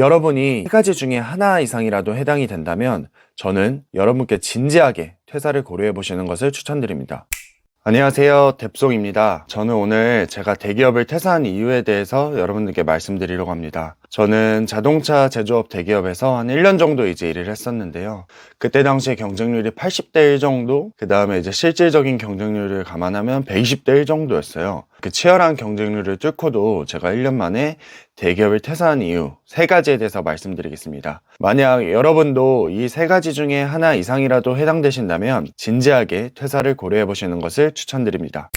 여러분이 세 가지 중에 하나 이상이라도 해당이 된다면 저는 여러분께 진지하게 퇴사를 고려해 보시는 것을 추천드립니다. 안녕하세요, 뎁송입니다. 저는 오늘 제가 대기업을 퇴사한 이유에 대해서 여러분들께 말씀드리려고 합니다. 저는 자동차 제조업 대기업에서 한 1년 정도 이제 일을 했었는데요. 그때 당시에 경쟁률이 80대 1 정도, 그 다음에 이제 실질적인 경쟁률을 감안하면 120대 1 정도였어요. 그 치열한 경쟁률을 뚫고도 제가 1년 만에 대기업을 퇴사한 이유 3가지에 대해서 말씀드리겠습니다. 만약 여러분도 이 3가지 중에 하나 이상이라도 해당되신다면 진지하게 퇴사를 고려해 보시는 것을 추천드립니다.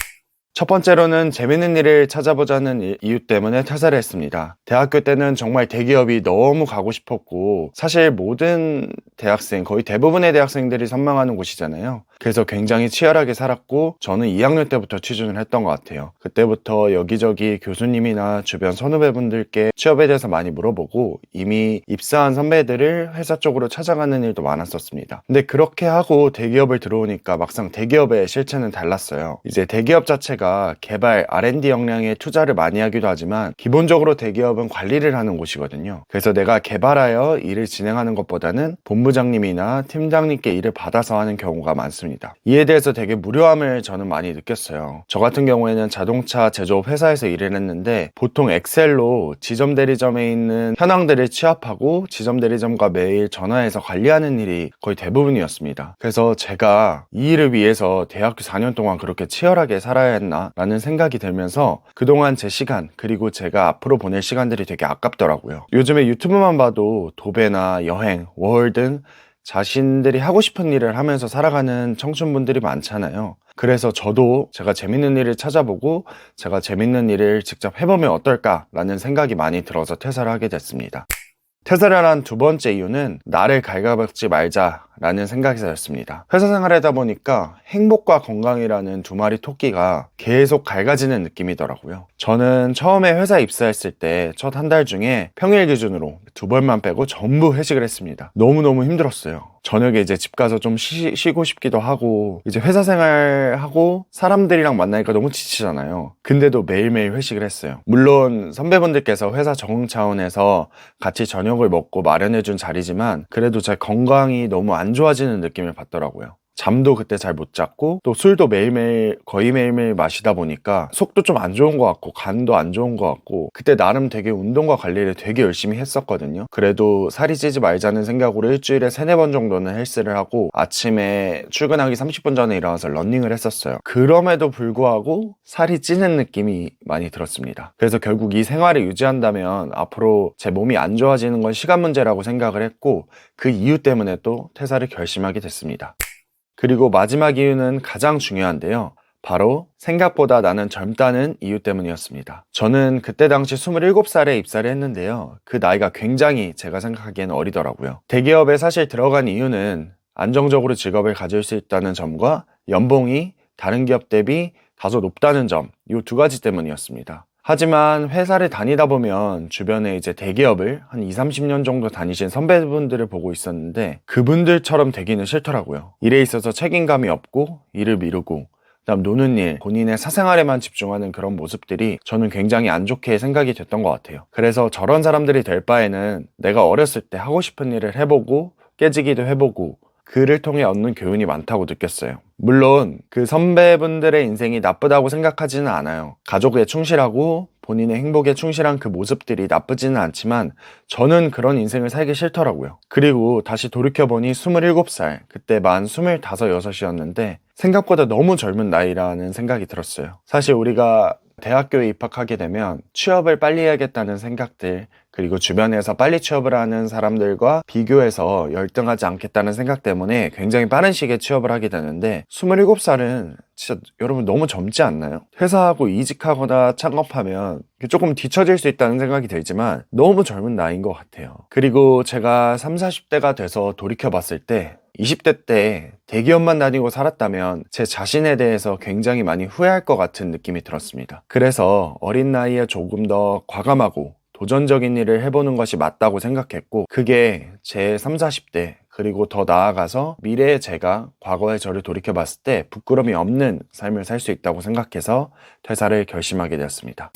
첫 번째로는 재밌는 일을 찾아보자는 이유 때문에 퇴사를 했습니다. 대학교 때는 정말 대기업이 너무 가고 싶었고, 사실 모든 대학생, 거의 대부분의 대학생들이 선망하는 곳이잖아요. 그래서 굉장히 치열하게 살았고, 저는 2학년 때부터 취준을 했던 것 같아요. 그때부터 여기저기 교수님이나 주변 선후배분들께 취업에 대해서 많이 물어보고, 이미 입사한 선배들을 회사 쪽으로 찾아가는 일도 많았었습니다. 근데 그렇게 하고 대기업을 들어오니까 막상 대기업의 실체는 달랐어요. 이제 대기업 자체가 개발, R&D 역량에 투자를 많이 하기도 하지만 기본적으로 대기업은 관리를 하는 곳이거든요. 그래서 내가 개발하여 일을 진행하는 것보다는 본부장님이나 팀장님께 일을 받아서 하는 경우가 많습니다. 이에 대해서 되게 무료함을 저는 많이 느꼈어요. 저 같은 경우에는 자동차 제조업 회사에서 일을 했는데 보통 엑셀로 지점 대리점에 있는 현황들을 취합하고 지점 대리점과 매일 전화해서 관리하는 일이 거의 대부분이었습니다. 그래서 제가 이 일을 위해서 대학교 4년 동안 그렇게 치열하게 살아야 했나 라는 생각이 들면서 그동안 제 시간 그리고 제가 앞으로 보낼 시간들이 되게 아깝더라고요. 요즘에 유튜브만 봐도 도배나 여행, 워홀 등 자신들이 하고 싶은 일을 하면서 살아가는 청춘분들이 많잖아요. 그래서 저도 제가 재밌는 일을 찾아보고 제가 재밌는 일을 직접 해보면 어떨까라는 생각이 많이 들어서 퇴사를 하게 됐습니다. 퇴사를 한 두 번째 이유는 나를 갉아먹지 말자라는 생각에서였습니다. 회사 생활을 하다 보니까 행복과 건강이라는 두 마리 토끼가 계속 갈가지는 느낌이더라고요. 저는 처음에 회사 입사했을 때 첫 한 달 중에 평일 기준으로 2번만 빼고 전부 회식을 했습니다. 너무너무 힘들었어요. 저녁에 이제 집 가서 좀 쉬고 싶기도 하고, 이제 회사 생활하고 사람들이랑 만나니까 너무 지치잖아요. 근데도 매일매일 회식을 했어요. 물론 선배분들께서 회사 적응 차원에서 같이 저녁을 먹고 마련해준 자리지만 그래도 제 건강이 너무 안 좋아지는 느낌을 받더라고요. 잠도 그때 잘 못 잤고 또 술도 매일매일 거의 매일매일 마시다 보니까 속도 좀 안 좋은 것 같고 간도 안 좋은 것 같고, 그때 나름 되게 운동과 관리를 되게 열심히 했었거든요. 그래도 살이 찌지 말자는 생각으로 일주일에 3-4번 정도는 헬스를 하고 아침에 출근하기 30분 전에 일어나서 러닝을 했었어요. 그럼에도 불구하고 살이 찌는 느낌이 많이 들었습니다. 그래서 결국 이 생활을 유지한다면 앞으로 제 몸이 안 좋아지는 건 시간 문제라고 생각을 했고, 그 이유 때문에 또 퇴사를 결심하게 됐습니다. 그리고 마지막 이유는 가장 중요한데요. 바로 생각보다 나는 젊다는 이유 때문이었습니다. 저는 그때 당시 27살에 입사를 했는데요. 그 나이가 굉장히 제가 생각하기에는 어리더라고요. 대기업에 사실 들어간 이유는 안정적으로 직업을 가질 수 있다는 점과 연봉이 다른 기업 대비 다소 높다는 점, 이 2가지 때문이었습니다. 하지만 회사를 다니다 보면 주변에 이제 대기업을 한 20-30년 정도 다니신 선배분들을 보고 있었는데 그분들처럼 되기는 싫더라고요. 일에 있어서 책임감이 없고 일을 미루고 그다음 노는 일, 본인의 사생활에만 집중하는 그런 모습들이 저는 굉장히 안 좋게 생각이 됐던 것 같아요. 그래서 저런 사람들이 될 바에는 내가 어렸을 때 하고 싶은 일을 해보고 깨지기도 해보고 그를 통해 얻는 교훈이 많다고 느꼈어요. 물론 그 선배분들의 인생이 나쁘다고 생각하지는 않아요. 가족에 충실하고 본인의 행복에 충실한 그 모습들이 나쁘지는 않지만 저는 그런 인생을 살기 싫더라고요. 그리고 다시 돌이켜보니 27살, 그때 만 25, 6이었는데 생각보다 너무 젊은 나이라는 생각이 들었어요. 사실 우리가 대학교에 입학하게 되면 취업을 빨리 해야겠다는 생각들, 그리고 주변에서 빨리 취업을 하는 사람들과 비교해서 열등하지 않겠다는 생각 때문에 굉장히 빠른 시기에 취업을 하게 되는데 27살은 진짜 여러분 너무 젊지 않나요? 퇴사하고 이직하거나 창업하면 조금 뒤처질 수 있다는 생각이 들지만 너무 젊은 나이인 것 같아요. 그리고 제가 30-40대가 돼서 돌이켜봤을 때 20대 때 대기업만 다니고 살았다면 제 자신에 대해서 굉장히 많이 후회할 것 같은 느낌이 들었습니다. 그래서 어린 나이에 조금 더 과감하고 도전적인 일을 해보는 것이 맞다고 생각했고, 그게 제 30-40대 그리고 더 나아가서 미래의 제가 과거의 저를 돌이켜봤을 때 부끄러움이 없는 삶을 살 수 있다고 생각해서 퇴사를 결심하게 되었습니다.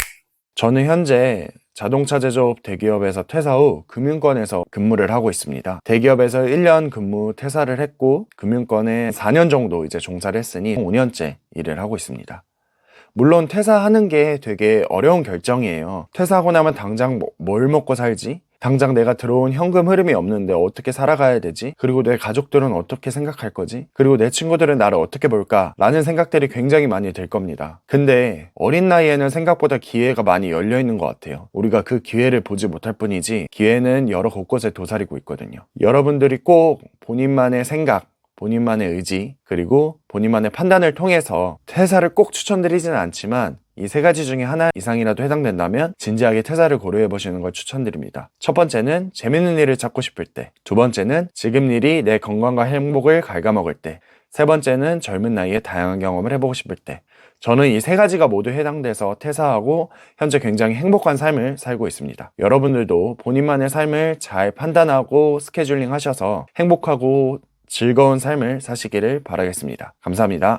저는 현재 자동차 제조업 대기업에서 퇴사 후 금융권에서 근무를 하고 있습니다. 대기업에서 1년 근무 퇴사를 했고 금융권에 4년 정도 이제 종사를 했으니 5년째 일을 하고 있습니다. 물론 퇴사하는 게 되게 어려운 결정이에요. 퇴사하고 나면 당장 뭘 먹고 살지? 당장 내가 들어온 현금 흐름이 없는데 어떻게 살아가야 되지? 그리고 내 가족들은 어떻게 생각할 거지? 그리고 내 친구들은 나를 어떻게 볼까? 라는 생각들이 굉장히 많이 들 겁니다. 근데 어린 나이에는 생각보다 기회가 많이 열려 있는 것 같아요. 우리가 그 기회를 보지 못할 뿐이지 기회는 여러 곳곳에 도사리고 있거든요. 여러분들이 꼭 본인만의 생각, 본인만의 의지, 그리고 본인만의 판단을 통해서 퇴사를 꼭 추천드리지는 않지만 이 세 가지 중에 하나 이상이라도 해당된다면 진지하게 퇴사를 고려해 보시는 걸 추천드립니다. 첫 번째는 재밌는 일을 찾고 싶을 때, 두 번째는 지금 일이 내 건강과 행복을 갉아먹을 때, 세 번째는 젊은 나이에 다양한 경험을 해보고 싶을 때. 저는 이 세 가지가 모두 해당돼서 퇴사하고 현재 굉장히 행복한 삶을 살고 있습니다. 여러분들도 본인만의 삶을 잘 판단하고 스케줄링 하셔서 행복하고 즐거운 삶을 사시기를 바라겠습니다. 감사합니다.